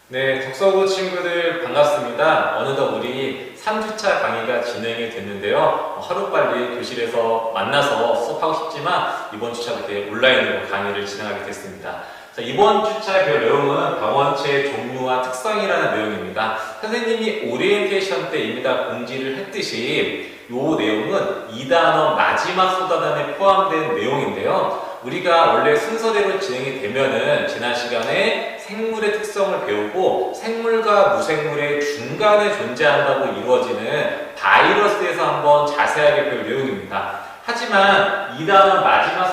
네, 독서고 친구들 반갑습니다. 어느덧 우리 3주차 강의가 진행이 됐는데요. 하루빨리 교실에서 만나서 수업하고 싶지만 이번 주차도 이렇게 온라인으로 강의를 진행하게 됐습니다. 자, 이번 주차의 별 내용은 병원체의 종류와 특성이라는 내용입니다. 선생님이 오리엔테이션 때 이미 다 공지를 했듯이 이 내용은 2단원 마지막 소다단에 포함된 내용인데요. 우리가 원래 순서대로 진행이 되면은 지난 시간에 생물의 특성을 배우고 생물과 무생물의 중간에 존재한다고 이루어지는 바이러스에서 한번 자세하게 배울 내용입니다. 하지만 2단원 마지막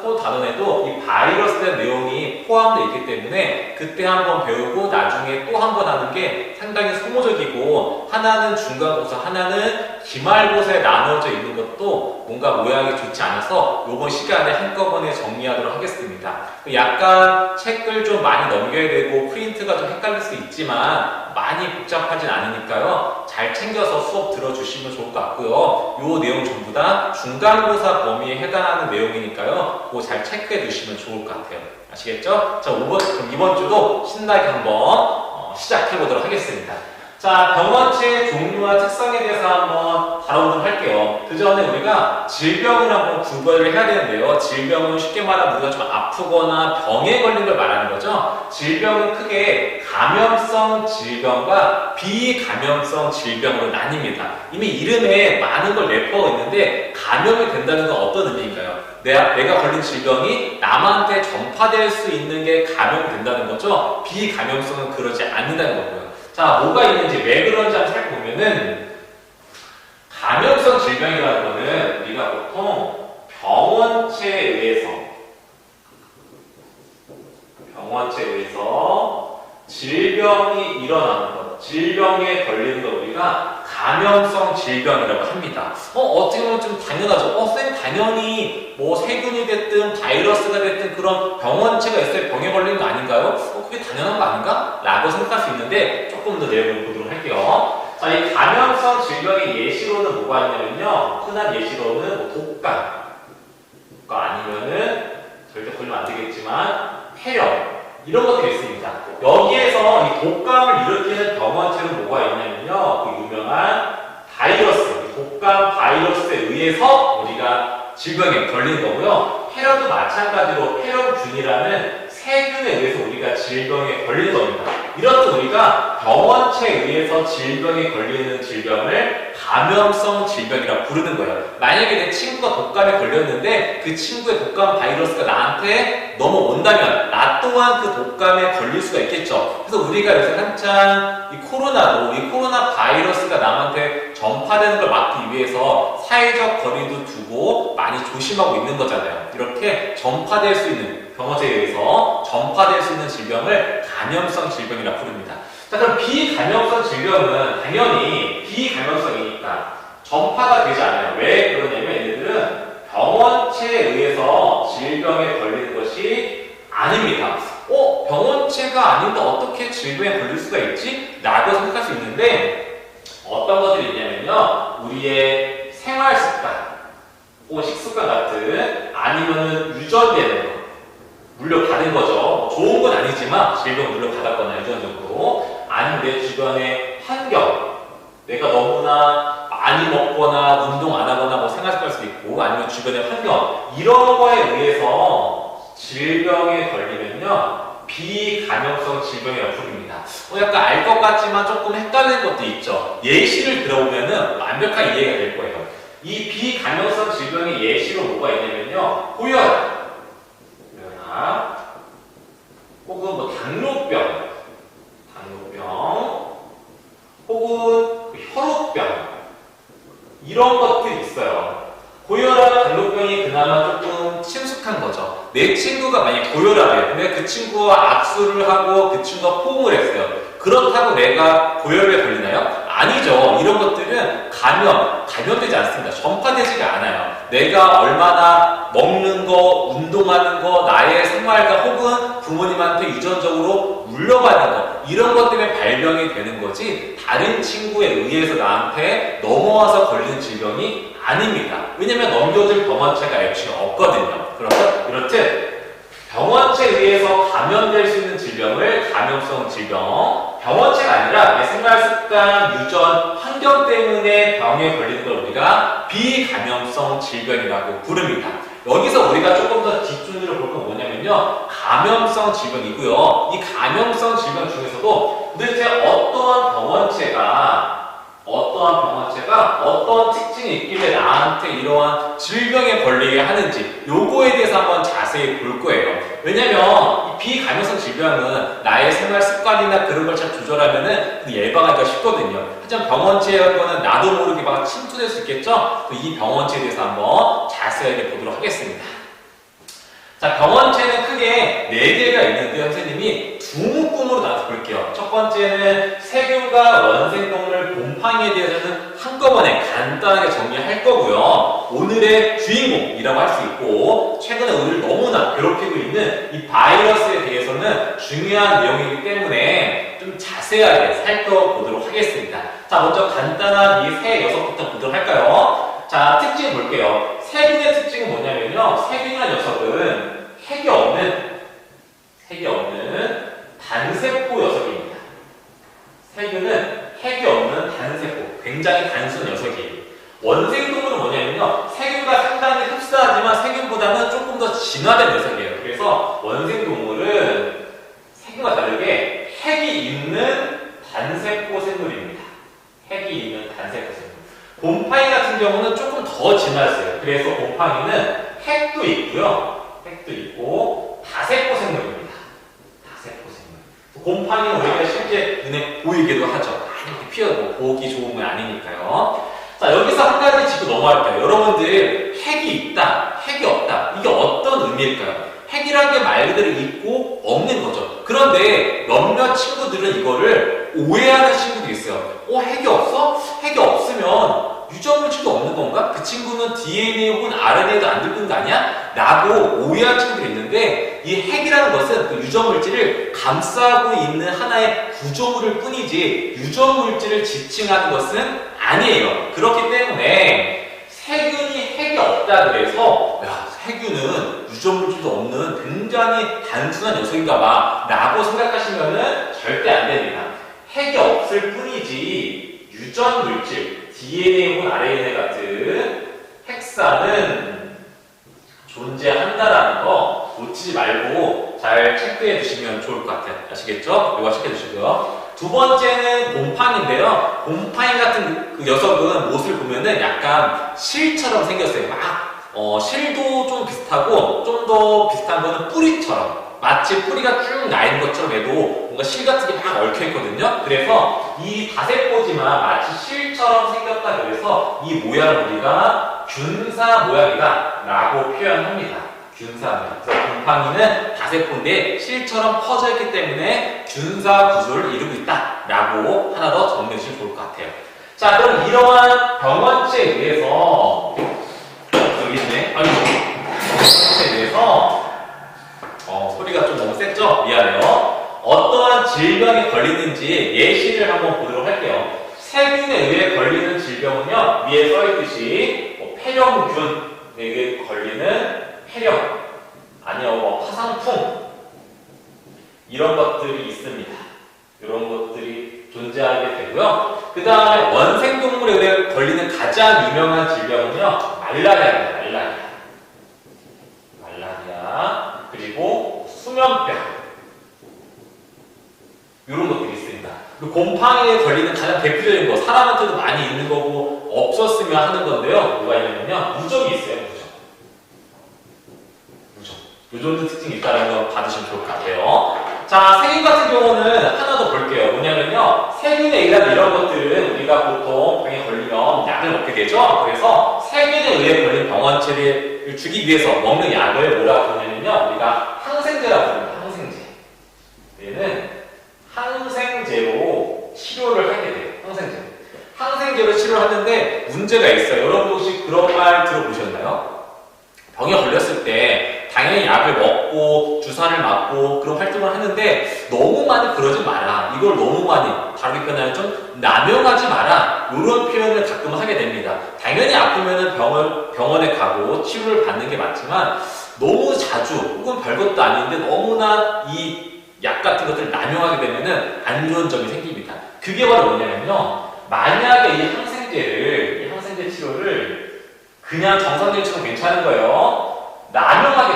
소단원에도 이 바이러스에 대한 내용이 포함되어 있기 때문에 그때 한번 배우고 나중에 또 한번 하는 게 상당히 소모적이고 하나는 중간고사, 하나는 기말고사에 나눠져 있는 것도 뭔가 모양이 좋지 않아서 이번 시간에 한꺼번에 정리하도록 하겠습니다. 약간 책을 좀 많이 넘겨야 되고 프린트가 좀 헷갈릴 수 있지만 많이 복잡하진 않으니까요. 잘 챙겨서 수업 들어주시면 좋을 것 같고요. 이 내용 전부 다 중간고사 범위에 해당하는 내용이니까요. 그거 잘 체크해 주시면 좋을 것 같아요. 아시겠죠? 자, 그럼 이번 주도 신나게 한번 시작해 보도록 하겠습니다. 자, 병원체의 종류와 특성에 대해서 한번 다뤄보도록 할게요. 그 전에 우리가 질병을 한번 구별을 해야 되는데요. 질병은 쉽게 말하면 우리가 좀 아프거나 병에 걸린 걸 말하는 거죠. 질병은 크게 감염성 질병과 비감염성 질병으로 나뉩니다. 이미 이름에 많은 걸 내포하고 있는데 감염이 된다는 건 어떤 의미인가요? 내가 걸린 질병이 남한테 전파될 수 있는 게 감염이 된다는 거죠. 비감염성은 그러지 않는다는 거고요. 자, 뭐가 있는지 왜 그런지 한번 살펴보면은 감염성 질병이라는 거는 우리가 보통 병원체에 의해서 질병이 일어나는 것, 질병에 걸리는 걸 우리가 감염성 질병이라고 합니다. 어떻게 보면 좀 당연하죠. 선생님 당연히 뭐 세균이 됐든 바이러스가 됐든 그런 병원체가 있어야 병에 걸리는 거 아닌가요? 그게 당연한 거 아닌가? 라고 생각할 수 있는데 조금 더 내용을 보도록 할게요. 자, 이 감염성 질병의 예시로는 뭐가 있냐면요. 흔한 예시로는 뭐 독감 아니면은 절대 걸리면 안 되겠지만 폐렴 이런 것들이 있습니다. 여기에서 이 독감을 일으키는 병원체는 뭐가 있냐면요. 그 유명한 바이러스, 독감 바이러스에 의해서 우리가 질병에 걸리는 거고요. 폐렴도 마찬가지로 폐렴균이라는 세균에 의해서 우리가 질병에 걸리는 겁니다. 이렇듯 우리가 병원체에 의해서 질병에 걸리는 질병을 감염성 질병이라고 부르는 거예요. 만약에 내 친구가 독감에 걸렸는데 그 친구의 독감 바이러스가 나한테 넘어온다면 나 또한 그 독감에 걸릴 수가 있겠죠. 그래서 우리가 요새 한창 이 코로나 바이러스가 남한테 전파되는 걸 막기 위해서 사회적 거리도 두고 많이 조심하고 있는 거잖아요. 이렇게 전파될 수 있는 병원체에 의해서 전파될 수 있는 질병을 감염성 질병이라고 부릅니다. 자, 그럼 비감염성 질병은 당연히 비감염성이니까 전파가 되지 않아요. 왜 그러냐면 얘네들은 병원체에 의해서 질병에 걸리는 것이 아닙니다. 병원체가 아닌데 어떻게 질병에 걸릴 수가 있지? 라고 생각할 수 있는데 어떤 것들이 있냐면요. 우리의 생활 습관, 혹은 식습관 같은 아니면은 유전되는 거 물려받은 거죠. 좋은 건 아니지만 질병 물려받았거나 유전적으로 아니면 내 주변의 환경 내가 너무나 많이 먹거나 운동 안 하거나 뭐 생활습관일 수도 있고 아니면 주변의 환경 이런 거에 의해서 질병에 걸리면요 비감염성 질병이라고 부릅니다. 약간 알 것 같지만 조금 헷갈리는 것도 있죠. 예시를 들어보면은 완벽하게 이해가 될 거예요. 이 비감염성 질병의 예시로 뭐가 있냐면요 고혈압 혹은 뭐 당뇨병 혹은 혈우병 이런 것들이 있어요. 고혈압, 당뇨병이 그나마 조금 친숙한 거죠. 내 친구가 만약에 고혈압이에요. 근데 그 친구와 악수를 하고 그 친구가 포옹을 했어요. 그렇다고 내가 고혈압에 걸리나요? 아니죠. 이런 것들은 감염되지 않습니다. 전파되지가 않아요. 내가 얼마나 먹는 거, 운동하는 거, 나의 생활과 혹은 부모님한테 유전적으로 물려받는 거 이런 것 때문에 발병이 되는 거지 다른 친구에 의해서 나한테 넘어와서 걸리는 질병이 아닙니다. 왜냐면 넘겨줄 병원체가 애초에 없거든요. 그래서 이렇듯 병원체에 의해서 감염될 수 있는 질병을 감염성 질병, 병원체가 아니라 내 생활 습관, 유전, 환경 때문에 병에 걸리는 걸 우리가 비감염성 질병이라고 부릅니다. 여기서 우리가 조금 더 뒷줄을 볼 건 뭐냐면요, 감염성 질병이고요. 이 감염성 질병 중에서도 도대체 어떠한 병원체가 어떤 특징이 있길래 나한테 이러한 질병에 걸리게 하는지 요거에 대해서 한번 자세히 볼 거예요. 왜냐면 이 비감염성 질병은 나의 생활 습관이나 그런 걸 잘 조절하면은 예방하기가 쉽거든요. 하지만 병원체는 나도 모르게 막 침투될 수 있겠죠? 이 병원체에 대해서 한번 자세하게 보도록 하겠습니다. 자, 병원체는 크게 4개가 있는데 선생님이 두 묶음으로 나눠서 볼게요. 첫 번째는 세균과 원생동물 곰팡이에 대해서는 한꺼번에 간단하게 정리할 거고요. 오늘의 주인공이라고 할 수 있고, 최근에 우리를 너무나 괴롭히고 있는 이 바이러스에 대해서는 중요한 내용이기 때문에 좀 자세하게 살펴보도록 하겠습니다. 자, 먼저 간단한 이 세 녀석부터 보도록 할까요? 자, 특징 볼게요. 세균의 특징은 뭐냐면요, 세균이라는 녀석은 핵이 없는 단세포 녀석입니다. 세균은 핵이 없는 단세포, 굉장히 단순한 녀석이에요. 원생동물은 뭐냐면요, 세균과 상당히 흡사하지만 세균보다는 조금 더 진화된 녀석이에요. 그래서 원생동물은 세균과 다르게 핵이 있는 단세포 생물입니다. 핵이 있는 단세포 생물. 곰팡이 같은 경우는 조금 더 진화했어요. 그래서 곰팡이는 핵도 있고요. 핵도 있고 다세포 생물입니다. 다세포 생물. 곰팡이는 우리가 실제 눈에 보이기도 하죠. 이렇게 피하고 보기 좋은 건 아니니까요. 자, 여기서 한 가지 짚고 넘어갈게요. 여러분들 핵이 있다, 핵이 없다. 이게 어떤 의미일까요? 핵이라는 게 말 그대로 있고 없는 거죠. 그런데 몇몇 친구들은 이거를 오해하는 친구도 있어요. 핵이 없어? 핵이 없으면 유전물질도 없는 건가? 그 친구는 DNA 혹은 RNA도 안 들고 있는 거 아니야? 라고 오해하는 친구들이 있는데, 이 핵이라는 것은 그 유전물질을 감싸고 있는 하나의 구조물일 뿐이지 유전물질을 지칭하는 것은 아니에요. 그렇기 때문에 세균이 핵이 없다 그래서 세균은 유전물질도 없는 굉장히 단순한 녀석인가 봐 라고 생각하시면은 절대 안 됩니다. 핵이 없을 뿐이지 유전물질, DNA 혹은 RNA 같은 핵산은 존재한다라는 거 놓치지 말고 잘 체크해 주시면 좋을 것 같아요. 아시겠죠? 이거 체크해 주시고요. 두 번째는 곰팡이인데요. 곰팡이 같은 그 녀석은 모습을 보면은 약간 실처럼 생겼어요. 실도 좀 비슷하고 좀 더 비슷한 거는 뿌리처럼, 마치 뿌리가 쭉 나 있는 것처럼 해도 뭔가 실 같은 게 막 얽혀 있거든요. 그래서 이 다세포지만 마치 실처럼 생겼다 그래서 이 모양을 우리가 균사 모양이다 라고 표현합니다. 균사 모양. 그래서 곰팡이는 다세포인데 실처럼 퍼져 있기 때문에 균사 구조를 이루고 있다 라고 하나 더 정리해 주시면 좋을 것 같아요. 자, 그럼 이러한 병원체에 의해서 여기 있네. 병원체에 의해서 소리가 좀 너무 셌죠? 미안해요. 어떠한 질병에 걸리는지 예시를 한번 보도록 할게요. 세균에 의해 걸리는 질병은요, 위에 써있듯이 폐렴균에 의해 걸리는 폐렴, 아니요, 화상풍, 이런 것들이 있습니다. 이런 것들이 존재하게 되고요. 그 다음에 원생동물에 의해 걸리는 가장 유명한 질병은요, 말라리아입니다. 말라리아. 그리고 수면병, 이런 것들이 있습니다. 곰팡이에 걸리는 가장 대표적인 거, 사람한테도 많이 있는 거고 없었으면 하는 건데요. 뭐가 있냐면요, 무적이 있어요. 무적. 이 정도 특징이 있다는 거 받으시면 좋을 것 같아요. 자, 세균 같은 경우는 하나 더 볼게요. 뭐냐면요, 세균에 의한 이런 것들은 우리가 보통 병에 걸리면 약을 먹게 되죠. 그래서 세균에 의해 걸린 병원체를 주기 위해서 먹는 약을 뭐라고 부르냐면요, 우리가 항생제라고 부릅니다. 항생제. 얘는 항생제로 치료를 하게 돼요. 항생제로 치료를 하는데 문제가 있어요. 여러분 혹시 그런 말 들어보셨나요? 병에 걸렸을 때 당연히 약을 먹고 주사를 맞고 그런 활동을 하는데 너무 많이 그러지 마라. 이걸 너무 많이, 다르게 표현하면 좀 남용하지 마라. 이런 표현을 가끔 하게 됩니다. 당연히 아프면 병원에 가고 치료를 받는 게 맞지만 너무 자주 혹은 별것도 아닌데 너무나 이 약 같은 것들을 남용하게 되면은 안 좋은 점이 생깁니다. 그게 바로 뭐냐면요. 만약에 이 항생제 치료를 그냥 정상적으로 괜찮은 거예요. 남용하게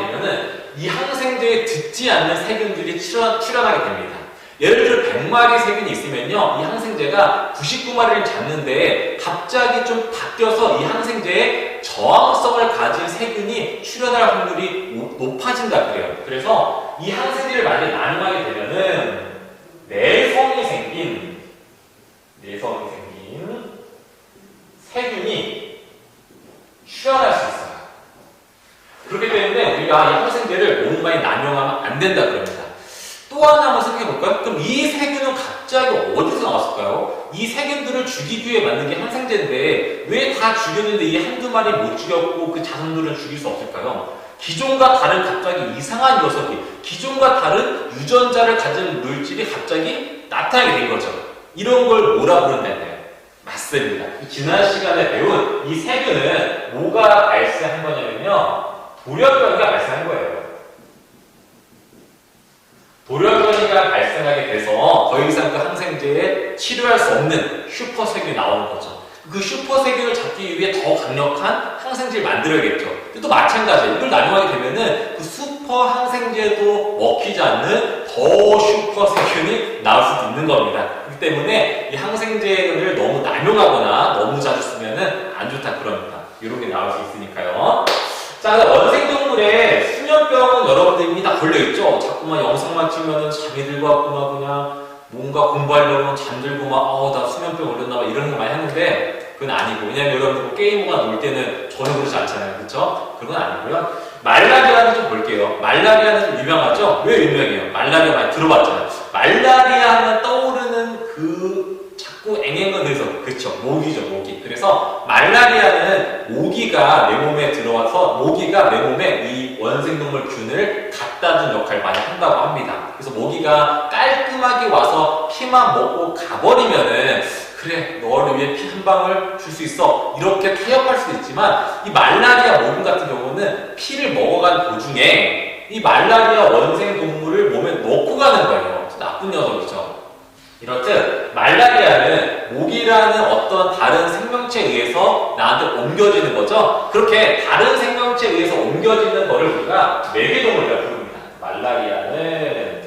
되면은 이 항생제에 듣지 않는 세균들이 출현하게 됩니다. 예를 들어 100마리 세균이 있으면요. 이 항생제가 99마리를 잡는데 갑자기 좀 바뀌어서 이 항생제에 저항성을 가진 세균이 출현할 확률이 높아진다 그래요. 그래서 이 항생제를 만약에 남용하게 되면은 내성이 생긴 세균이 출현할 수 있어요. 그렇기 때문에 우리가 이 항생제를 너무 많이 남용하면 안 된다 그럽니다. 또 하나 한번 생각해 볼까요? 그럼 이 세균은 갑자기 어디서 나왔을까요? 이 세균들을 죽이기 위해 만든 게 항생제인데 왜 다 죽였는데 이 한두 마리 못 죽였고 그 자손들은 죽일 수 없을까요? 기존과 다른 갑자기 이상한 녀석이, 기존과 다른 유전자를 가진 물질이 갑자기 나타나게 된 거죠. 이런 걸 뭐라 부른다고요? 맞습니다. 지난 시간에 배운 이 세균은 뭐가 발생한 거냐면요. 돌연변이가 발생한 거예요. 돌연변이가 발생하게 돼서 더 이상 그 항생제에 치료할 수 없는 슈퍼세균이 나오는 거죠. 그 슈퍼세균을 잡기 위해 더 강력한 항생제를 만들어야겠죠. 근데 또 마찬가지예요. 이걸 남용하게 되면은 그 슈퍼 항생제도 먹히지 않는 더 슈퍼세균이 나올 수도 있는 겁니다. 그렇기 때문에 이 항생제를 너무 남용하거나 너무 자주 쓰면은 안 좋다 그럽니다. 이런 게 나올 수 있으니까요. 자, 원생동물의 수면병은 여러분들 이미 다 걸려있죠? 자꾸만 영상만 찍으면 잠이 들고 왔구나, 그냥 뭔가 공부하려면 잠들고 나 수면병 걸렸나 이런 거 많이 하는데 그건 아니고. 왜냐면 여러분들 뭐 게임이나 놀 때는 전혀 그러지 않잖아요. 그쵸? 그건 아니고요. 말라리아는 좀 볼게요. 말라리아는 좀 유명하죠? 왜 유명해요? 말라리아 많이 들어봤잖아요. 말라리아 하면 떠오르는 그 자꾸 앵앵거려서 그쵸? 모기죠, 모기. 그래서 말라리아는 모기가 내 몸에 들어와서 모기가 내 몸에 이 원생동물 균을 갖다 준 역할을 많이 한다고 합니다. 그래서 모기가 깔끔하게 와서 피만 먹고 가버리면은 그래, 너를 위해 피 한 방울 줄 수 있어. 이렇게 타협할 수도 있지만 이 말라리아 모균 같은 경우는 피를 먹어간 도중에 이 말라리아 원생동물을 몸에 넣고 가는 거예요. 나쁜 녀석이죠. 이렇듯 말라리아는 모기라는 어떤 다른 생명체에 의해서 나한테 옮겨지는 거죠. 그렇게 다른 생명체에 의해서 옮겨지는 거를 우리가 매개동물이라고 부릅니다. 말라리아는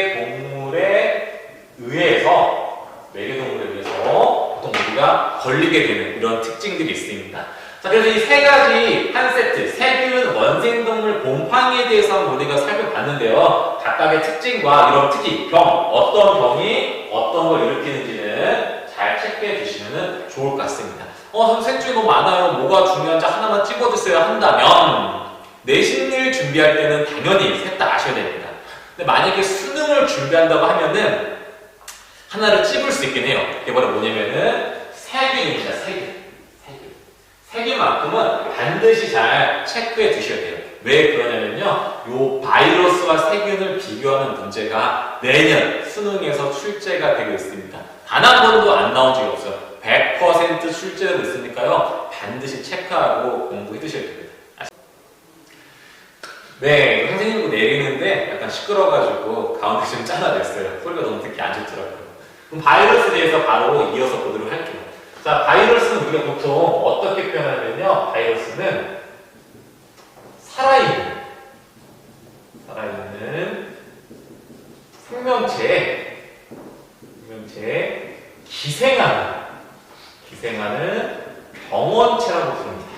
매개동물에 의해서 보통 모기가 걸리게 되는 이런 특징들이 있습니다. 자, 그래서 이 세 가지 한 세트, 세균, 원생동물, 곰팡이에 대해서 우리가 살펴봤는데요. 각각의 특징과 이런 특이, 병, 어떤 병이 어떤 걸 일으키는지는 잘 체크해 주시면 좋을 것 같습니다. 선생님 너무 많아요. 뭐가 중요한지 하나만 찍어주세요 한다면 내신일 준비할 때는 당연히 셋 다 아셔야 됩니다. 근데 만약에 수능을 준비한다고 하면은 하나를 찝을 수 있긴 해요. 이게 바로 뭐냐면은 세균입니다. 세균만큼은 반드시 잘 체크해 두셔야 돼요. 왜 그러냐면요. 요 바이러스와 세균을 비교하는 문제가 매년 수능에서 출제가 되고 있습니다. 단 한 번도 안 나온 적이 없어요. 100% 출제되고 있으니까요. 반드시 체크하고 공부해 두셔야 됩니다. 네, 선생님도 내리는데 약간 시끄러워가지고 가운데 좀 잘라냈어요. 소리가 너무 듣기 안 좋더라고요. 그럼 바이러스에 대해서 바로 이어서 보도록 할게요. 자, 바이러스는 우리가 보통 어떻게 표현하냐면요. 바이러스는 살아있는 생명체에 기생하는 병원체라고 부릅니다.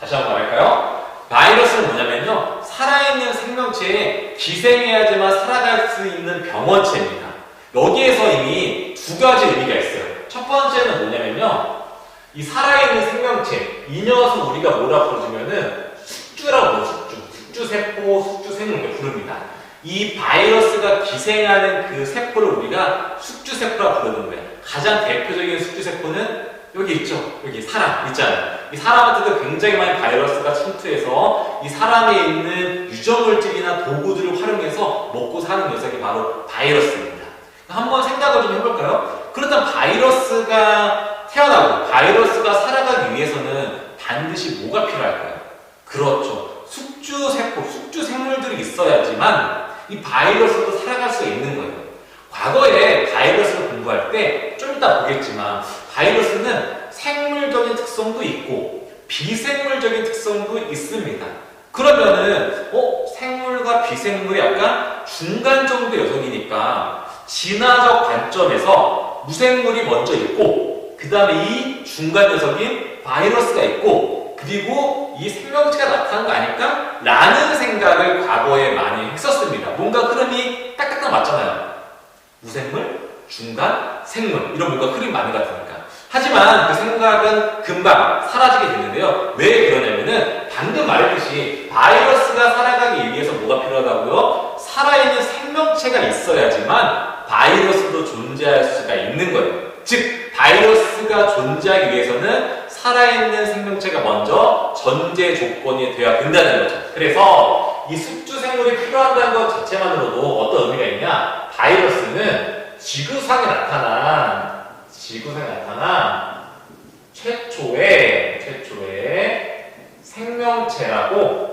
다시 한번 말할까요? 바이러스는 뭐냐면요. 살아있는 생명체에 기생해야지만 살아갈 수 있는 병원체입니다. 여기에서 이미 두 가지 의미가 있어요. 첫 번째는 뭐냐면요. 이 살아있는 생명체, 이 녀석 우리가 뭐라 부르냐면은 숙주라고 불러요. 숙주세포, 숙주생물 이렇게 부릅니다. 이 바이러스가 기생하는 그 세포를 우리가 숙주세포라고 부르는 거예요. 가장 대표적인 숙주세포는 여기 있죠. 여기 사람 있잖아요. 이 사람한테도 굉장히 많은 바이러스가 침투해서 이 사람에 있는 유전물질이나 도구들을 활용해서 먹고 사는 녀석이 바로 바이러스입니다. 한번 생각을 좀 해볼까요? 그렇다면 바이러스가 태어나고 바이러스가 살아가기 위해서는 반드시 뭐가 필요할까요? 그렇죠. 숙주세포, 숙주생물들이 있어야지만 이 바이러스도 살아갈 수 있는 거예요. 과거에 바이러스를 공부할 때 좀 이따 보겠지만 바이러스는 생물적인 특성도 있고 비생물적인 특성도 있습니다. 그러면은 생물과 비생물이 약간 중간 정도의 녀석이니까 진화적 관점에서 무생물이 먼저 있고 그 다음에 이 중간 녀석인 바이러스가 있고 그리고 이 생명체가 나타난 거 아닐까? 라는 생각을 과거에 많이 했었습니다. 뭔가 흐름이 딱딱딱 맞잖아요. 무생물, 중간, 생물 이런 뭔가 흐름이 맞는 것 같으니까. 하지만 그 생각은 금방 사라지게 되는데요. 왜 그러냐면은 방금 말했듯이 바이러스가 살아가기 위해서 뭐가 필요하다고요? 살아있는 생명체가 있어야지만 바이러스도 존재할 수가 있는 거예요. 즉 바이러스가 존재하기 위해서는 살아있는 생명체가 먼저 전제 조건이 되어야 된다는 거죠. 그래서 이 숙주생물이 필요하다는 것 자체만으로도 어떤 의미가 있냐? 바이러스는 지구상에 나타난 최초의 생명체라고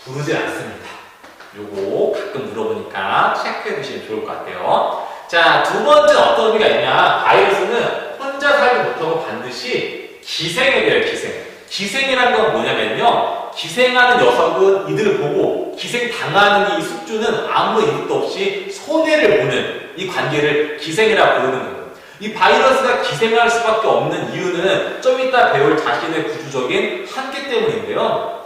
부르지 않습니다. 요거 가끔 물어보니까 체크해 두시면 좋을 것 같아요. 자, 두 번째는 어떤 의미가 있냐? 바이러스는 혼자 살지 못하고 반드시 기생해야 돼요, 기생. 기생이란 건 뭐냐면요. 기생하는 녀석은 이들을 보고 기생당하는 이 숙주는 아무 이유도 없이 손해를 보는 이 관계를 기생이라고 부르는 거예요. 이 바이러스가 기생할 수밖에 없는 이유는 좀 이따 배울 자신의 구조적인 한계 때문인데요.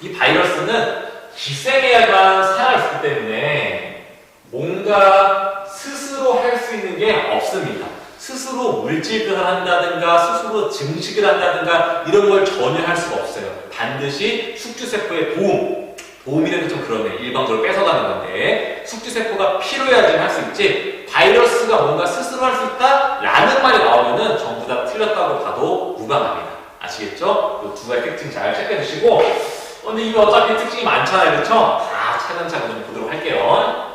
이 바이러스는 기생해야만 살아있기 때문에 뭔가 스스로 할 수 있는 게 없습니다. 스스로 물질을 한다든가 스스로 증식을 한다든가 이런 걸 전혀 할 수가 없어요. 반드시 숙주세포의 도움이라는 게 좀 그러네. 일방적으로 뺏어가는 건데 숙주세포가 필요해야지만 할 수 있지 바이러스가 뭔가 스스로 할 수 있다? 라는 말이 나오면은 전부 다 틀렸다고 봐도 무방합니다. 아시겠죠? 이 두 가지 특징 잘 체크해 주시고 근데 이거 어차피 특징이 많잖아요. 그렇죠? 다 차근차근 좀 보도록 할게요.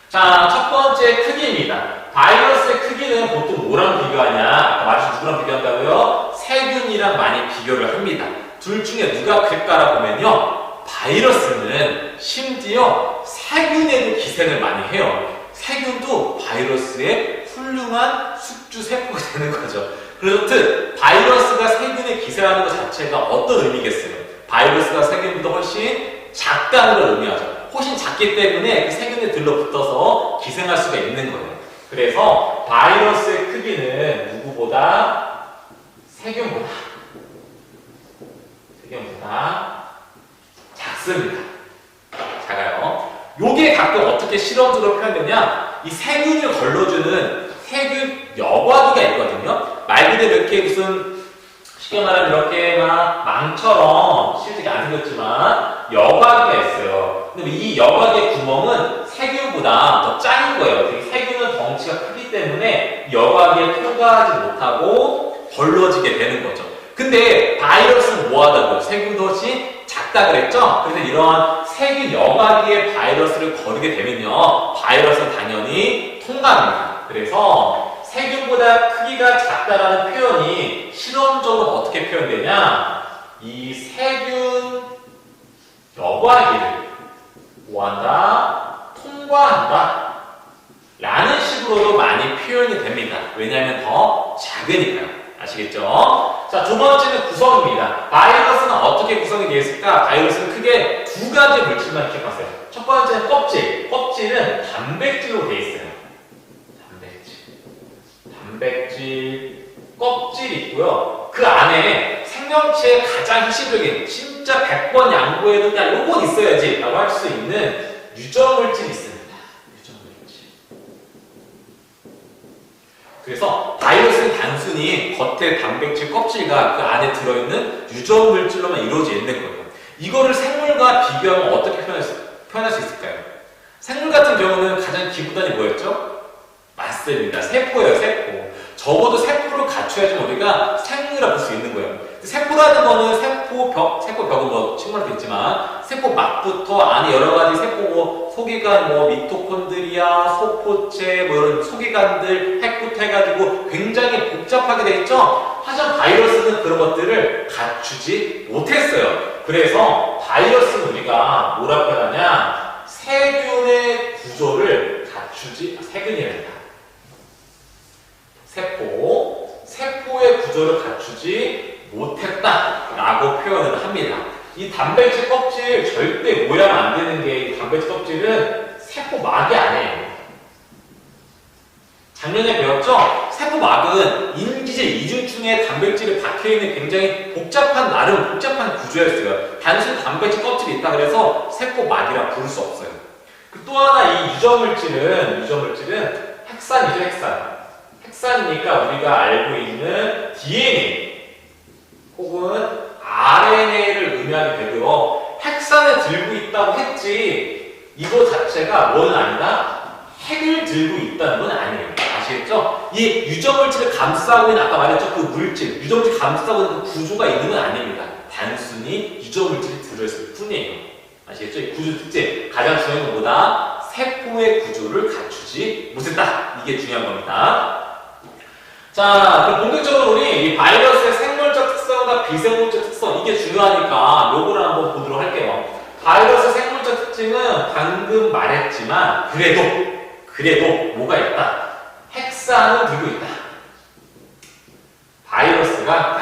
자, 첫 번째 크기입니다. 바이러스의 크기는 보통 뭐랑 비교하냐? 아까 말씀 누구랑 비교한다고요? 세균이랑 많이 비교를 합니다. 둘 중에 누가 클까라 보면요. 바이러스는 심지어 세균에도 기생을 많이 해요. 세균도 바이러스의 훌륭한 숙주세포가 되는 거죠. 그렇듯 바이러스가 세균에 기생하는 것 자체가 어떤 의미겠어요? 바이러스가 세균보다 훨씬 작다는 걸 의미하죠. 훨씬 작기 때문에 그 세균에 들러붙어서 기생할 수가 있는 거예요. 그래서 바이러스의 크기는 누구보다 세균보다 작습니다. 작아요. 요게 가끔 어떻게 실험적으로 표현되냐? 이 세균을 걸러주는 세균 여과기가 있거든요. 말 그대로 이렇게 무슨 쉽게 말하면 이렇게 막 망처럼 실제 안 생겼지만 여과기가 있어요. 근데 이 여과기의 구멍은 세균보다 더 작은 거예요. 세균은 덩치가 크기 때문에 여과기에 통과하지 못하고 벌러지게 되는 거죠. 근데 바이러스는 뭐하다고요? 세균도 훨씬 작다 그랬죠? 그래서 이러한 세균 여과기에 바이러스를 거르게 되면요. 바이러스는 당연히 통과합니다. 그래서 세균보다 크기가 작다라는 표현이 실험적으로 어떻게 표현되냐? 이 세균 여과기를 뭐한다? 통과한다. 라는 식으로도 많이 표현이 됩니다. 왜냐하면 더 작으니까요. 아시겠죠? 자, 두 번째는 구성입니다. 바이러스는 어떻게 구성이 되어 있을까? 바이러스는 크게 두 가지 물질만 기억하세요. 첫 번째는 껍질. 껍질은 단백질로 되어 있어요. 단백질 껍질이 있고요. 그 안에 생명체의 가장 핵심적인 진짜 100번 양보해도 야 요건 있어야지 라고 할 수 있는 유전물질이 있습니다. 유전물질. 그래서 바이러스는 단순히 겉에 단백질 껍질과 그 안에 들어있는 유전물질로만 이루어져 있는 거예요. 이거를 생물과 비교하면 어떻게 표현할 수 있을까요? 생물 같은 경우는 가장 기본단이 뭐였죠? 맞습니다. 세포예요, 세포. 적어도 세포를 갖춰야지 우리가 생물이라고 볼 수 있는 거예요. 세포라는 거는 세포벽은 뭐 식물도 있지만 세포막부터 안에 여러 가지 세포 뭐 소기관, 뭐 미토콘드리아, 소포체, 뭐 이런 소기관들 핵부터 해가지고 굉장히 복잡하게 돼 있죠. 하지만 바이러스는 그런 것들을 갖추지 못했어요. 그래서 바이러스는 우리가 뭐라고 하냐? 세균의 구조를 갖추지, 세균이란다. 세포의 구조를 갖추지 못했다라고 표현을 합니다. 이 단백질 껍질 절대 오염 안 되는 게 이 단백질 껍질은 세포막이 아니에요. 작년에 배웠죠? 세포막은 인기질 이중층에 단백질이 박혀있는 굉장히 나름 복잡한 구조였어요. 단순 단백질 껍질이 있다 그래서 세포막이라 부를 수 없어요. 또 하나 이 유전물질은 핵산이죠, 핵산이니까 우리가 알고 있는 DNA 혹은 RNA를 의미하게 되고요. 핵산을 들고 있다고 했지 이거 자체가 뭐는 아니다? 핵을 들고 있다는 건 아니에요. 아시겠죠? 이 유전물질을 감싸고 있는 아까 말했죠? 그 물질, 유전물질 감싸고 있는 그 구조가 있는 건 아닙니다. 단순히 유전물질이 들어있을 뿐이에요. 아시겠죠? 이 구조 특징 가장 중요한 건 뭐다? 세포의 구조를 갖추지 못했다. 이게 중요한 겁니다. 자, 그럼 본격적으로 우리 이 바이러스의 생물적 특성과 비생물적 특성 이게 중요하니까 요거를 한번 보도록 할게요. 바이러스 생물적 특징은 방금 말했지만 그래도 뭐가 있다? 핵산을 들고 있다. 바이러스가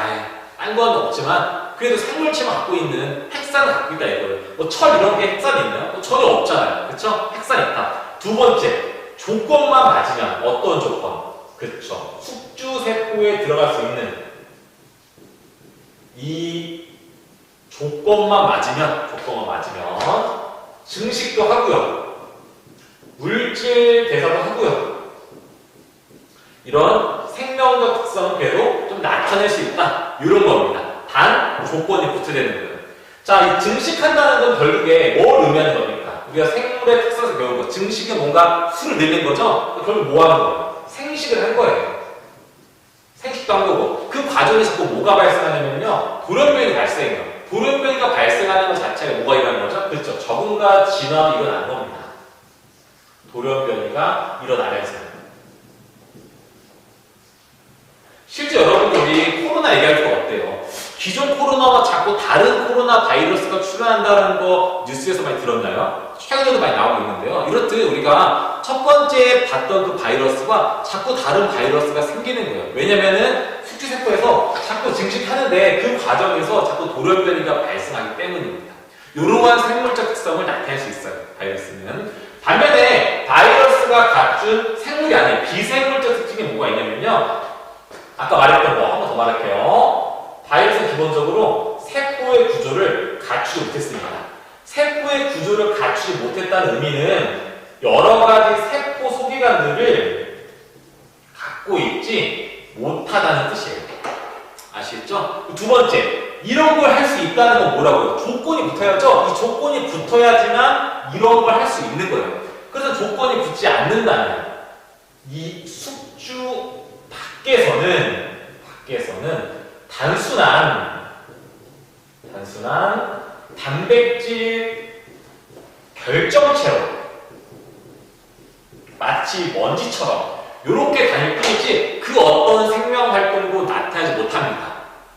딴 건 없지만 그래도 생물체만 갖고 있는 핵산을 갖고 있다 이거예요. 뭐 철 이런 게 핵산이 있나요? 뭐 전혀 없잖아요. 그쵸? 핵산이 있다. 두 번째, 조건만 맞으면 어떤 조건? 그렇죠. 숙주세포에 들어갈 수 있는 이 조건만 맞으면 증식도 하고요. 물질 대사도 하고요. 이런 생명적 특성은 그래도 좀 나타낼 수 있다. 이런 겁니다. 단 조건이 붙어되는 거예요. 자, 이 증식한다는 건 결국에 뭘 의미하는 겁니까? 우리가 생물의 특성에서 배운 거. 증식은 뭔가 수를 늘린 거죠? 결국 뭐 하는 거예요? 생식을 한 거예요. 생식도 한 거고 그 과정에서 또 뭐가 발생하냐면요. 돌연변이 발생해요. 돌연변이가 발생하는 것 자체가 뭐가 일어나는 거죠? 그렇죠. 적응과 진화가 일어나는 겁니다. 돌연변이가 일어나면서 실제 여러분들이 코로나 얘기할 때 어때요? 기존 코로나와 자꾸 다른 코로나 바이러스가 출현한다는 거 뉴스에서 많이 들었나요? 최근에도 많이 나오고 있는데요. 이렇듯 우리가 첫 번째 봤던 그 바이러스가 자꾸 다른 바이러스가 생기는 거예요. 왜냐면은 숙주세포에서 자꾸 증식하는데 그 과정에서 자꾸 돌연변이가 발생하기 때문입니다. 이러한 생물적 특성을 나타낼 수 있어요. 바이러스는. 반면에 바이러스가 갖춘 생물이 아닌 비생물적 특징이 뭐가 있냐면요. 아까 말했던 거 한 번 더 말할게요. 바이러스는 기본적으로 세포의 구조를 갖추지 못했습니다. 세포의 구조를 갖추지 못했다는 의미는 여러 가지 세포 소기관들을 갖고 있지 못하다는 뜻이에요. 아시겠죠? 두 번째, 이런 걸 할 수 있다는 건 뭐라고요? 조건이 붙어야죠? 이 조건이 붙어야지만 이런 걸 할 수 있는 거예요. 그래서 조건이 붙지 않는다면 이 숙주 밖에서는 단순한 단백질 결정체로 마치 먼지처럼 이렇게 다닐 뿐이지 그 어떤 생명 활동도 나타나지 못합니다.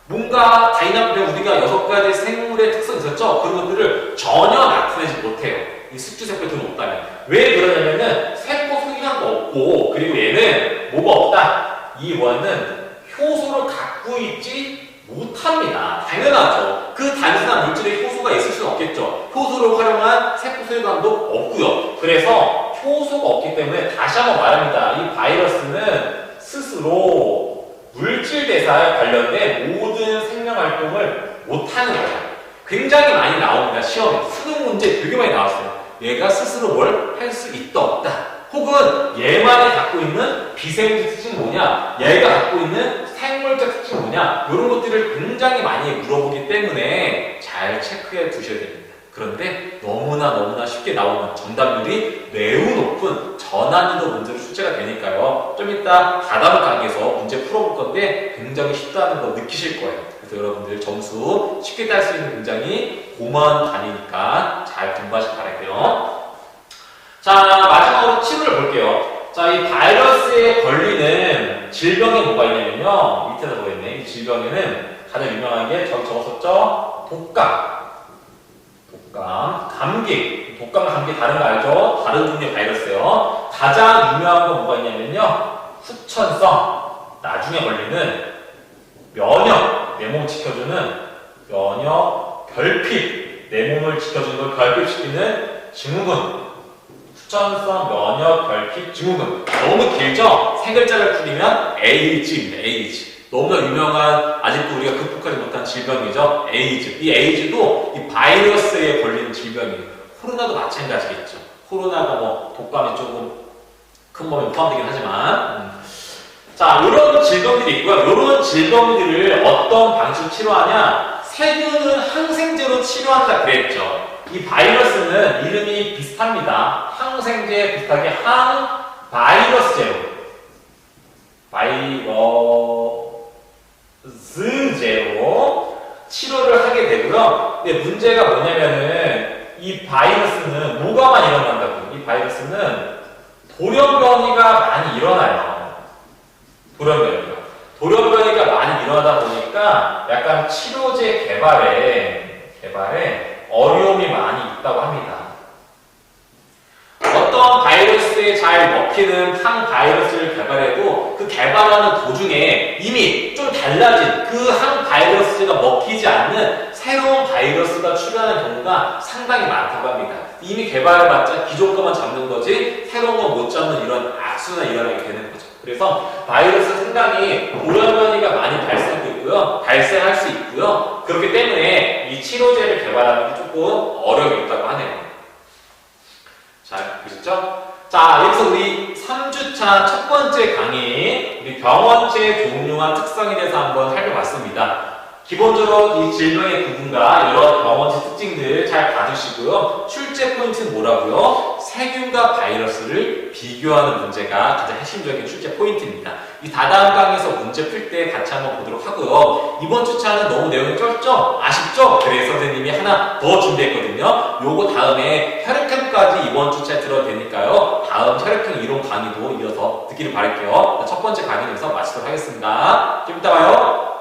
뭔가 다이나믹하게 우리가 6가지 생물의 특성이 있었죠? 그런 것들을 전혀 나타내지 못해요. 이 숙주세포에 돈 없다면. 왜 그러냐면은 세포 소기관도 없고 그리고 얘는 뭐가 없다? 이 원은 효소를 갖고 있지 못합니다. 당연하죠. 그 단순한 물질의 효소가 있을 수는 없겠죠. 효소를 활용한 세포 소기관도 없고요. 그래서 효소가 없기 때문에 다시 한번 말합니다. 이 바이러스는 스스로 물질 대사에 관련된 모든 생명 활동을 못하는 거예요. 굉장히 많이 나옵니다. 시험에. 수능 문제 되게 많이 나왔어요. 얘가 스스로 뭘 할 수 있다 없다. 혹은 얘만이 갖고 있는 비생물적 특징이 뭐냐, 얘가 갖고 있는 생물적 특징이 뭐냐, 이런 것들을 굉장히 많이 물어보기 때문에 잘 체크해 두셔야 됩니다. 그런데 너무나 쉽게 나오는 정답률이 매우 높은 전환인도 문제로 출제가 되니까요. 좀 이따 다다음 강의에서 문제 풀어볼 건데 굉장히 쉽다는 거 느끼실 거예요. 그래서 그래서 여러분들 점수 쉽게 딸 수 있는 굉장히 고마운 단위니까 잘 공부하시기 바랄게요. 자, 마지막으로 치료를 볼게요. 자, 이 바이러스에 걸리는 질병이 뭐가 있냐면요. 밑에서 보였네. 이 질병에는 가장 유명한 게 저기 적었었죠? 독감, 감기. 독감, 감기 다른 거 알죠? 다른 종류의 바이러스예요. 가장 유명한 건 뭐가 있냐면요. 후천성. 나중에 걸리는 면역, 내 몸을 지켜주는 면역, 결핍. 내 몸을 지켜주는 걸 결핍시키는 증후군. 후천성 면역 결핍 증후군. 너무 길죠? 세 글자를 줄이면 에이즈입니다. 에이즈. 너무나 유명한 아직도 우리가 극복하지 못한 질병이죠. 에이즈. 이 에이즈도 이 바이러스에 걸리는 질병이에요. 코로나도 마찬가지겠죠. 코로나가 뭐 독감이 조금 큰 범위에 포함되긴 하지만 자, 이런 질병들이 있고요. 이런 질병들을 어떤 방식으로 치료하냐? 세균은 항생제로 치료한다 그랬죠. 이 바이러스는 이름이 비슷합니다. 항생제 비슷하게 항바이러스제로 바이러스제로 치료를 하게 되고요. 근데 문제가 뭐냐면은 이 바이러스는 뭐가만 일어난다고? 이 바이러스는 돌연변이가 많이 일어나요. 돌연변이가 많이 일어나다 보니까 약간 치료제 개발에 어려움이 많이 있다고 합니다. 어떤 바이러스에 잘 먹히는 항바이러스를 개발해도 그 개발하는 도중에 이미 좀 달라진 그 항바이러스가 먹히지 않는 새로운 바이러스가 출현하는 경우가 상당히 많다고 합니다. 이미 개발해봤자 기존 것만 잡는 거지 새로운 거 못 잡는 이런 악순환이 일어나게 되는 거죠. 그래서 바이러스 상당히 돌연변이가 많이 발생할 수 있고요. 그렇기 때문에 이 치료제를 개발하는 게 조금 어려움이 있다고 하네요. 잘 보셨죠? 자, 여기서 우리 3주차 첫 번째 강의, 우리 병원체 종류와 특성에 대해서 한번 살펴봤습니다. 기본적으로 이 질병의 구분과 여러 병원체 특징들 잘 봐주시고요. 출제 포인트는 뭐라고요? 세균과 바이러스를 비교하는 문제가 가장 핵심적인 출제 포인트입니다. 이 다다음 강의에서 문제 풀 때 같이 한번 보도록 하고요. 이번 주차는 너무 내용이 짧죠? 아쉽죠? 그래서 선생님이 하나 더 준비했거든요. 요거 다음에 혈액형까지 이번 주차에 들어도 되니까요. 다음 혈액형 이론 강의도 이어서 듣기를 바랄게요. 첫 번째 강의는 여기서 마치도록 하겠습니다. 좀 이따 봐요.